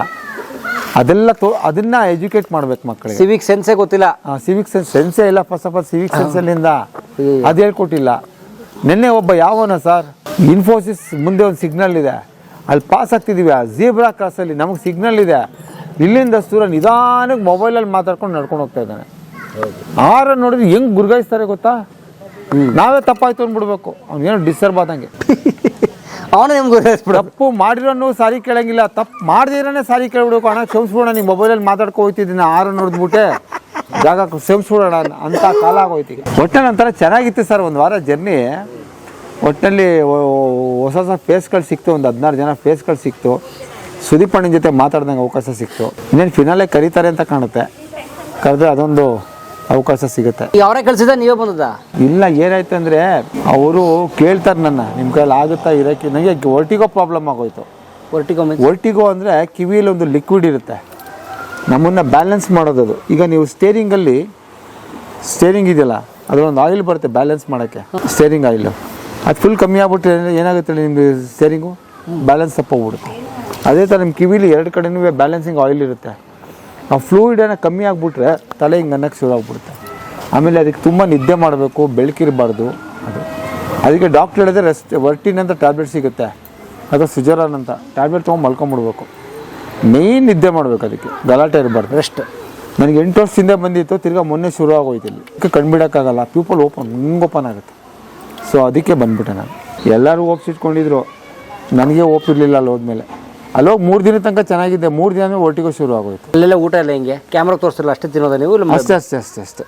ಅದನ್ನ ಎಜುಕೇಟ್ ಮಾಡ್ಬೇಕು ಮಕ್ಕಳಿಗೆ. ಸಿವಿಕ್ ಸೆನ್ಸೇ ಗೊತ್ತಿಲ್ಲ. ಸಿವಿಕ್ ಸೆನ್ಸೇ ಇಲ್ಲ. ಫಸ್ಟ್ ಆಫ್ ಆಲ್ ಸಿವಿಕ್ ಸೆನ್ಸಲ್ಲಿಂದ ಅದು ಹೇಳ್ಕೊಟ್ಟಿಲ್ಲ. ನಿನ್ನೆ ಒಬ್ಬ ಯಾವನ ಸರ್, ಇನ್ಫೋಸಿಸ್ ಮುಂದೆ ಒಂದು ಸಿಗ್ನಲ್ ಇದೆ, ಅಲ್ಲಿ ಪಾಸ್ ಆಗ್ತಿದ್ದೀವಿ, ಆ ಜೀಬ್ರಾ ಕ್ರಾಸಲ್ಲಿ ನಮಗೆ ಸಿಗ್ನಲ್ ಇದೆ, ಇಲ್ಲಿಂದ ದೂರ ನಿಧಾನಕ್ಕೆ ಮೊಬೈಲಲ್ಲಿ ಮಾತಾಡ್ಕೊಂಡು ನಡ್ಕೊಂಡು ಹೋಗ್ತಾ ಇದ್ದಾನೆ. ಆರನ್ನು ನೋಡಿದ್ರೆ ಹೆಂಗೆ ಗುರ್ಗಾಯಿಸ್ತಾರೆ ಗೊತ್ತಾ? ನಾವೇ ತಪ್ಪಾಯ್ತು ಅಂದ್ಬಿಡ್ಬೇಕು, ಅವ್ನಿಗೇನು ಡಿಸ್ಟರ್ಬ್ ಆದಂಗೆ. ಅವನೇ ನಿಮ್ಗೆ ತಪ್ಪು ಮಾಡಿರೋನು ಸಾರಿ ಕೇಳಂಗಿಲ್ಲ, ತಪ್ಪು ಮಾಡದಿರೋನೇ ಸಾರಿ ಕೇಳ್ಬಿಡ್ಬೇಕು. ಅಣ್ಣ ಕ್ಷಮಿಸ್ಬಿಡೋಣ, ನೀವು ಮೊಬೈಲಲ್ಲಿ ಮಾತಾಡ್ಕೊ ಹೋಗ್ತಿದ್ದೀನಿ, ಆರು ನೋಡಿದ್ಬಿಟ್ಟೆ ಜಾಗ ಕ್ಷಮಿಸ್ಬಿಡೋಣ ಅಂತ ಕಾಲ ಆಗೋಯ್ತು ಈಗ. ಒಟ್ಟಿನಲ್ಲಿ ಒಂಥರ ಚೆನ್ನಾಗಿತ್ತು ಸರ್ ಒಂದು ವಾರ ಜರ್ನಿ. ಒಟ್ಟಿನಲ್ಲಿ ಹೊಸ ಹೊಸ ಫೇಸ್ಗಳು ಸಿಕ್ತು, ಒಂದು 16 ಜನ ಫೇಸ್ಗಳು ಸಿಕ್ತು. ಸುದೀಪ್ ಅಣ್ಣನ ಜೊತೆ ಮಾತಾಡ್ದಂಗೆ ಅವಕಾಶ ಸಿಕ್ತು. ಇನ್ನೇನು ಫಿನಾಲೆ ಕರೀತಾರೆ ಅಂತ ಕಾಣುತ್ತೆ, ಕರೆದ್ರೆ ಅದೊಂದು ಅವಕಾಶ ಸಿಗುತ್ತೆ. ಅವರೇ ಕಳ್ಸಿದ ನೀವೇ ಬಂದದ? ಇಲ್ಲ, ಏನಾಯ್ತು ಅಂದರೆ ಅವರು ಕೇಳ್ತಾರೆ ನನ್ನ, ನಿಮ್ಮ ಕೈಯಲ್ಲಿ ಆಗುತ್ತಾ ಇರೋಕ್ಕೆ. ನನಗೆ ವರ್ಟಿಗೋ ಪ್ರಾಬ್ಲಮ್ ಆಗೋಯ್ತು. ವರ್ಟಿಗೋ ಅಂದರೆ ಕಿವಿಯಲ್ಲಿ ಒಂದು ಲಿಕ್ವಿಡ್ ಇರುತ್ತೆ, ನಮ್ಮನ್ನು ಬ್ಯಾಲೆನ್ಸ್ ಮಾಡೋದು. ಈಗ ನೀವು ಸ್ಟೇರಿಂಗ್ ಇದೆಯಲ್ಲ, ಅದರೊಂದು ಆಯಿಲ್ ಬರುತ್ತೆ ಬ್ಯಾಲೆನ್ಸ್ ಮಾಡೋಕ್ಕೆ, ಸ್ಟೇರಿಂಗ್ ಆಯಿಲು. ಅದು ಫುಲ್ ಕಮ್ಮಿ ಆಗ್ಬಿಟ್ರೆ ಏನಾಗುತ್ತೆ ನಿಮಗೆ, ಸ್ಟೇರಿಂಗು ಬ್ಯಾಲೆನ್ಸ್ ತಪ್ಪೋಗ್ಬಿಡುತ್ತೆ. ಅದೇ ಥರ ನಿಮ್ಮ ಕಿವಿಲಿ 2 ಕಡೆನೂ ಬ್ಯಾಲೆನ್ಸಿಂಗ್ ಆಯಿಲ್ ಇರುತ್ತೆ. ಆ ಫ್ಲೂಯಿಡ್ ಏನೋ ಕಮ್ಮಿ ಆಗಿಬಿಟ್ರೆ ತಲೆ ಹಿಂಗೆ ಅನ್ನಕ್ಕೆ ಶುರು ಆಗ್ಬಿಡುತ್ತೆ. ಆಮೇಲೆ ಅದಕ್ಕೆ ತುಂಬ ನಿದ್ದೆ ಮಾಡಬೇಕು, ಬೆಳಕಿರಬಾರ್ದು. ಅದಕ್ಕೆ ಡಾಕ್ಟ್ರ್ ಹೇಳಿದ್ರೆ ವರ್ಟಿನ್ ಅಂತ ಟ್ಯಾಬ್ಲೆಟ್ ಸಿಗುತ್ತೆ, ಅದು ಸುಜರಾನ್ ಅಂತ ಟ್ಯಾಬ್ಲೆಟ್ ತೊಗೊಂಡು ಮಲ್ಕೊಂಬಿಡ್ಬೇಕು. ಮೇಯ್ನ್ ನಿದ್ದೆ ಮಾಡಬೇಕು, ಅದಕ್ಕೆ ಗಲಾಟೆ ಇರಬಾರ್ದು. ರೆಸ್ಟ್. ನನಗೆ 8 ವರ್ಷದಿಂದ ಬಂದಿತ್ತು, ತಿರ್ಗಾ ಮೊನ್ನೆ ಶುರು ಆಗೋಯ್ತು. ಇಲ್ಲಿ ಕಣ್ಬಿಡೋಕ್ಕಾಗಲ್ಲ, ಪ್ಯೂಪಲ್ ಓಪನ್ ಆಗುತ್ತೆ. ಸೊ ಅದಕ್ಕೆ ಬಂದ್ಬಿಟ್ಟೆ ನಾನು. ಎಲ್ಲರೂ ಹೋಗ್ಸಿಟ್ಕೊಂಡಿದ್ರು, ನನಗೆ ಇರಲಿಲ್ಲ ಅಲ್ಲಿ ಹೋದ್ಮೇಲೆ. ಅಲ್ಲೋಗಿ 3 ದಿನ ತನಕ ಚೆನ್ನಾಗಿದ್ದೆ, 3 ದಿನ ಒಟ್ಟಿಗೆ ಶುರು ಆಗೋಯ್ತು. ಅಲ್ಲೆಲ್ಲ ಊಟ ಎಲ್ಲ ಹೆಂಗೆ? ಕ್ಯಾಮ್ರಾ ತೋರಿಸಿಲ್ಲ ಅಷ್ಟೇ ತಿನ್ನೋದ ನೀವು?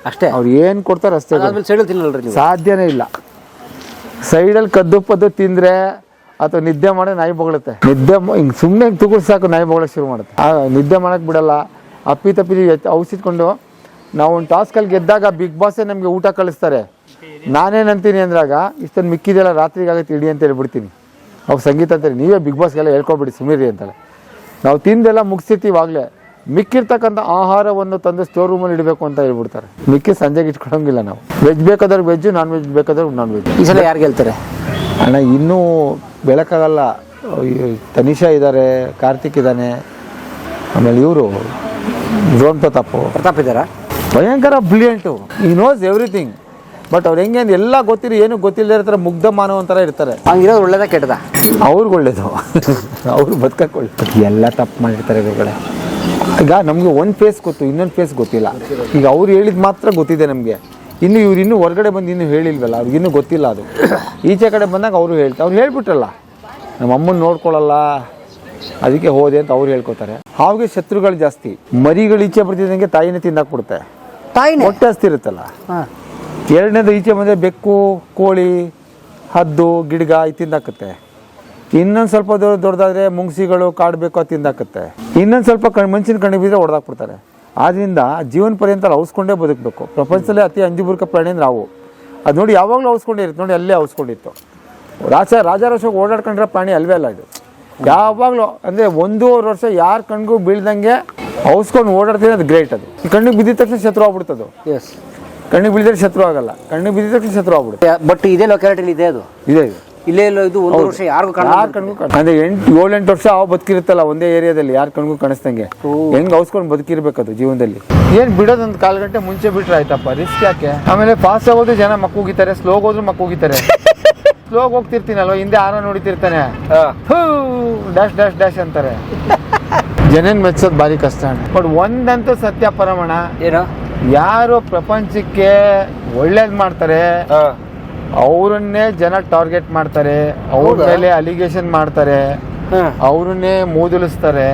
ಅಷ್ಟೇ ಅವ್ರು ಏನು ಕೊಡ್ತಾರೆ ಅಷ್ಟೇ. ಸೈಡಲ್ಲಿ ತಿನ್ನಲ್ರಿ ನೀವು? ಸಾಧ್ಯನೇ ಇಲ್ಲ. ಸೈಡಲ್ಲಿ ಕದ್ದು ಪದ್ದು ತಿಂದರೆ ಅಥವಾ ನಿದ್ದೆ ಮಾಡಿ ನಾಯಿ ಬೊಗಳುತ್ತೆ. ಹಿಂಗೆ ಸುಮ್ಮನೆ ತುಗುಳು ಸಾಕು, ನಾಯಿ ಬೊಗಳಕ್ಕೆ ಶುರು ಮಾಡುತ್ತೆ. ನಿದ್ದೆ ಮಾಡೋಕ್ಕೆ ಬಿಡಲ್ಲ. ಅಪ್ಪಿ ತಪ್ಪಿ ಔಸಿಟ್ಕೊಂಡು ನಾವು ಒಂದು ಟಾಸ್ಕಲ್ಲಿ ಗೆದ್ದಾಗ ಬಿಗ್ ಬಾಸೇ ನಮಗೆ ಊಟ ಕಳಿಸ್ತಾರೆ. ನಾನೇನಂತೀನಿ ಅಂದ್ರಾಗ ಇಷ್ಟೊಂದು ಮಿಕ್ಕಿದೆಲ್ಲ ರಾತ್ರಿಗಾಗತ್ತೆ ಇಡಿ ಅಂತ ಹೇಳ್ಬಿಡ್ತೀನಿ. ಅವ್ರು ಸಂಗೀತ ಅಂತಾರೆ, ನೀವೇ ಬಿಗ್ ಬಾಸ್ಗೆಲ್ಲ ಹೇಳ್ಕೊಬಿಡಿ ಸುಮೀರಿ ಅಂತಾರೆ. ನಾವು ತಿಂದೆಲ್ಲ ಮುಗಿಸಿರ್ತೀವಿ, ಆಗಲೇ ಮಿಕ್ಕಿರ್ತಕ್ಕಂಥ ಆಹಾರವನ್ನು ತಂದು ಸ್ಟೋರ್ ರೂಮಲ್ಲಿ ಇಡಬೇಕು ಅಂತ ಹೇಳ್ಬಿಡ್ತಾರೆ. ಮಿಕ್ಕಿ ಸಂಜೆಗೆ ಇಟ್ಕೊಳಂಗಿಲ್ಲ ನಾವು. ವೆಜ್ ಬೇಕಾದ್ರೆ ವೆಜ್ಜು, ನಾನ್ ವೆಜ್ ಬೇಕಾದ್ರೆ ನಾನ್ ವೆಜ್. ಈ ಸಲ ಯಾರು ಗೆಲ್ತಾರೆ ಅಣ್ಣ? ಇನ್ನೂ ಬೆಳಕಾಗಲ್ಲ. ತನಿಷಾ ಇದ್ದಾರೆ, ಕಾರ್ತಿಕ್ ಇದ್ದಾನೆ, ಆಮೇಲೆ ಇವರು ಡ್ರೋನ್ ಪ್ರತಾಪ್ ಇದ್ದಾರಾ? ಭಯಂಕರ ಬ್ರಿಲಿಯಂಟು. ಈ ನೋಸ್ ಎವ್ರಿಥಿಂಗ್. ಬಟ್ ಅವ್ರು ಹೆಂಗೆ ಅಂದ್ರೆ ಎಲ್ಲ ಗೊತ್ತಿರಿ ಏನು ಗೊತ್ತಿಲ್ಲದೆ ಇರ್ತಾರೆ, ಮುಗ್ಧ ಮಾನವ ಒಂಥರ ಇರ್ತಾರೆ. ಹಂಗಿರೋದು ಒಳ್ಳೇದ ಕೆಟ್ಟದ? ಅವ್ರಿಗೆ ಒಳ್ಳೇದು, ಅವ್ರು ಬದುಕಕ್ಕೆ ಒಳ್ಳೇದು. ಎಲ್ಲ ತಪ್ಪು ಮಾಡಿರ್ತಾರೆ ಇವುಗಳೇ. ಈಗ ನಮಗೆ ಒಂದು ಫೇಸ್ ಗೊತ್ತು, ಇನ್ನೊಂದು ಫೇಸ್ ಗೊತ್ತಿಲ್ಲ. ಈಗ ಅವ್ರು ಹೇಳಿದ ಮಾತ್ರ ಗೊತ್ತಿದೆ ನಮಗೆ. ಇವ್ರು ಹೊರಗಡೆ ಬಂದು ಇನ್ನೂ ಹೇಳಿಲ್ವಲ್ಲ, ಅವ್ರಿಗಿನ್ನೂ ಗೊತ್ತಿಲ್ಲ. ಅದು ಈಚೆ ಕಡೆ ಬಂದಾಗ ಅವರು ಅವ್ರು ಹೇಳ್ಬಿಟ್ರಲ್ಲ, ನಮ್ಮ ಅಮ್ಮನ ನೋಡ್ಕೊಳ್ಳಲ್ಲ ಅದಕ್ಕೆ ಹೋದೆ ಅಂತ ಅವ್ರು ಹೇಳ್ಕೊತಾರೆ. ಹಾವಿಗೆ ಶತ್ರುಗಳು ಜಾಸ್ತಿ. ಮರಿಗಳು ಈಚೆ ಬರ್ತಿದ್ದಂಗೆ ತಾಯಿನೇ ತಿಂದಾಕ್ಬಿಡುತ್ತೆ. ಹೊಟ್ಟೆ ಹಸ್ತಿರುತ್ತಲ್ಲ. ಎರಡನೇದು ಈಚೆ ಬಂದರೆ ಬೆಕ್ಕು, ಕೋಳಿ, ಹದ್ದು, ಗಿಡ್ಗ ಇದು ತಿಂದಾಕತ್ತೆ. ಇನ್ನೊಂದು ಸ್ವಲ್ಪ ದೊಡ್ಡದಾದ್ರೆ ಮುಂಗ್ಸಿಗಳು, ಕಾಡಬೇಕು ಅದು ತಿಂದಾಕತ್ತೆ. ಇನ್ನೊಂದು ಸ್ವಲ್ಪ ಮನುಷ್ಯನ ಕಣ್ಣು ಬಿದ್ದರೆ ಹೊಡೆದಾಕ್ಬಿಡ್ತಾರೆ. ಆದ್ದರಿಂದ ಜೀವನ ಪರ್ಯಂತ ಔಸ್ಕೊಂಡೇ ಬದುಕಬೇಕು. ಪ್ರಪಂಚದಲ್ಲೇ ಅತಿ ಅಂಜುಬುರ್ಕ ಪ್ರಾಣಿ ಅಂದ್ರೆ ನಾವು. ಅದು ನೋಡಿ ಯಾವಾಗಲೂ ಔಸ್ಕೊಂಡೇ ಇರುತ್ತೆ. ನೋಡಿ ಅಲ್ಲೇ ಔಸ್ಕೊಂಡಿತ್ತು. ರಾಜಾರೋಷವಾಗಿ ಓಡಾಡ್ಕೊಂಡ್ರೆ ಪ್ರಾಣಿ ಅಲ್ವೇ ಅಲ್ಲ ಇದು. ಯಾವಾಗಲೂ ಅಂದರೆ 1.5 ವರ್ಷ ಯಾರ ಕಣ್ಗೂ ಬೀಳ್ದಂಗೆ ಔಸ್ಕೊಂಡು ಓಡಾಡ್ತೀನಿ, ಅದು ಗ್ರೇಟ್. ಅದು ಕಣ್ಣಿಗೆ ಬಿದ್ದಿದ ತಕ್ಷಣ ಶತ್ರು ಆಗ್ಬಿಡ್ತದು. ಎಸ್, ಕಣ್ಣಿಗೆ ಬಿದ್ದರೆ ಶತ್ರು ಆಗಲ್ಲ, ಕಣ್ಣಿಗೆ ಬಿದ್ದಿದ ತಕ್ಷಣ ಶತ್ರು ಆಗ್ಬಿಡುತ್ತೆ. ಬಟ್ ಇದೇ ಲೊಕ್ಯಾಲಿಟಿಲಿ ಇದೆ, ಅದು ಇದೆ ಇಲ್ಲೇ ಇಲ್ಲ. ಇದು 1 ವರ್ಷ ಯಾರು ಕಣ್ಗೂ ಅಂದರೆ 7-8 ವರ್ಷ ಅವು ಬದುಕಿರುತ್ತಲ್ಲ ಒಂದೇ ಏರಿಯಾದಲ್ಲಿ, ಯಾರ ಕಣ್ಗೂ ಕಾಣಿಸ್ದಂಗೆ. ಹೆಂಗೆ ಔಸ್ಕೊಂಡು ಬದುಕಿರ್ಬೇಕದು ಜೀವನದಲ್ಲಿ. ಏನು ಬಿಡೋದೊಂದು 1/4 ಗಂಟೆ ಮುಂಚೆ ಬಿಟ್ರೆ ಆಯ್ತಪ್ಪ, ರಿಸ್ಕ್ ಯಾಕೆ? ಆಮೇಲೆ ಫಾಸ್ಟ್ ಆಗೋದು ಜನ ಮಕ್ಕೂಗಿತಾರೆ, ಸ್ಲೋಗ್ ಹೋದ್ರು ಮಕ್ಕೂಗಿತಾರೆ. ಸ್ಲೋಗ್ ಹೋಗ್ತಿರ್ತೀನಲ್ವ, ಹಿಂದೆ ಆರ ನೋಡಿತಿರ್ತಾನೆ, ಡ್ಯಾಶ್ ಡ್ಯಾಶ್ ಡ್ಯಾಶ್ ಅಂತಾರೆ. ಜನನ್ ಮೆಚ್ಚೋದು ಭಾರಿ ಕಷ್ಟ. ಬಟ್ ಒಂದಂತೂ ಸತ್ಯ ಪರಮಣ, ಏನೋ ಯಾರು ಪ್ರಪಂಚಕ್ಕೆ ಒಳ್ಳೇದ್ ಮಾಡ್ತಾರೆ ಅವರನ್ನೇ ಜನ ಟಾರ್ಗೆಟ್ ಮಾಡ್ತಾರೆ, ಅವ್ರ ಮೇಲೆ ಅಲಿಗೇಷನ್ ಮಾಡ್ತಾರೆ, ಅವ್ರನ್ನೇ ಮೂದಲಿಸ್ತಾರೆ.